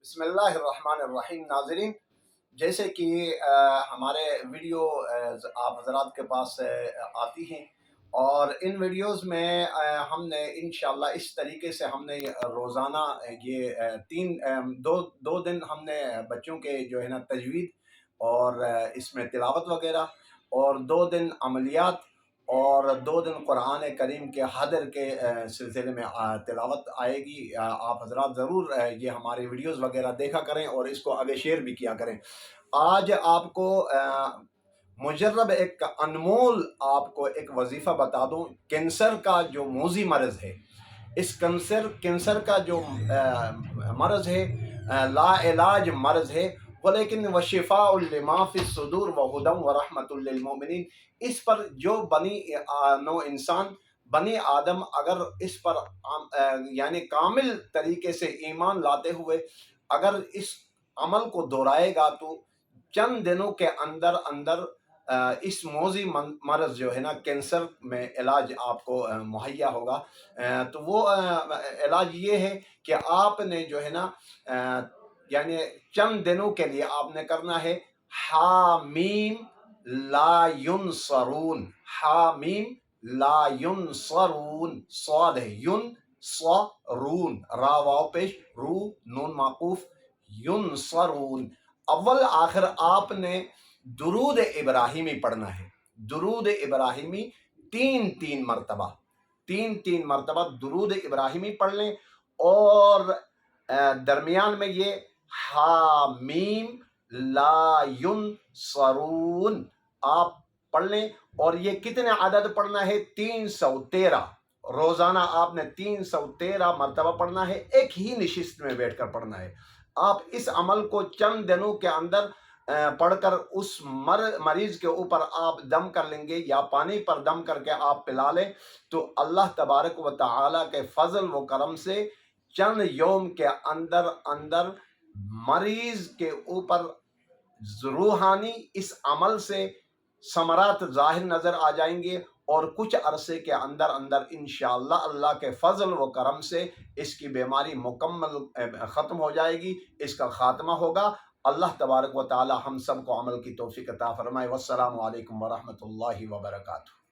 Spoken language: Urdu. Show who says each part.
Speaker 1: بسم اللہ الرحمن الرحیم ناظرین، جیسے کہ ہمارے ویڈیو آپ حضرات کے پاس آتی ہیں، اور ان ویڈیوز میں ہم نے انشاءاللہ اس طریقے سے ہم نے روزانہ یہ دو دن ہم نے بچوں کے جو ہے نا تجوید اور اس میں تلاوت وغیرہ، اور 2 دن عملیات، اور 2 دن قرآن کریم کے حدر کے سلسلے میں تلاوت آئے گی۔ آپ حضرات ضرور یہ ہماری ویڈیوز وغیرہ دیکھا کریں اور اس کو آگے شیئر بھی کیا کریں۔ آج آپ کو مجرب ایک انمول آپ کو ایک وظیفہ بتا دوں۔ کینسر کا جو موذی مرض ہے، اس کینسر کا جو مرض ہے، لا علاج مرض ہے، ولیکن وشفاء لما فی الصدور وہدی ورحمۃ للمؤمنین۔ اس پر جو نو انسان بنی آدم اگر اس پر یعنی کامل طریقے سے ایمان لاتے ہوئے اگر اس عمل کو دہرائے گا تو چند دنوں کے اندر اندر اس موذی مرض جو ہے نا کینسر میں علاج آپ کو مہیا ہوگا۔ تو وہ علاج یہ ہے کہ آپ نے جو ہے نا یعنی چند دنوں کے لیے آپ نے کرنا ہے حامیم لا ینصرون، حامیم لا ینصرون، صاد ہے، ینصرون، را واو پیش، رو نون معقوف، ینصرون۔ اول آخر آپ نے درود ابراہیمی پڑھنا ہے۔ درود ابراہیمی تین مرتبہ درود ابراہیمی پڑھ لیں، اور درمیان میں یہ حامیم لا ینصرون آپ پڑھ لیں۔ اور یہ کتنے عدد پڑھنا ہے؟ 313۔ روزانہ آپ نے 313 مرتبہ پڑھنا ہے، ایک ہی نشست میں بیٹھ کر پڑھنا ہے۔ آپ اس عمل کو چند دنوں کے اندر پڑھ کر اس مریض کے اوپر آپ دم کر لیں گے، یا پانی پر دم کر کے آپ پلا لیں، تو اللہ تبارک و تعالی کے فضل و کرم سے چند یوم کے اندر اندر مریض کے اوپر روحانی اس عمل سے ثمرات ظاہر نظر آ جائیں گے، اور کچھ عرصے کے اندر اندر انشاءاللہ اللہ کے فضل و کرم سے اس کی بیماری مکمل ختم ہو جائے گی، اس کا خاتمہ ہوگا۔ اللہ تبارک و تعالی ہم سب کو عمل کی توفیق عطا فرمائے۔ والسلام علیکم ورحمۃ اللہ وبرکاتہ۔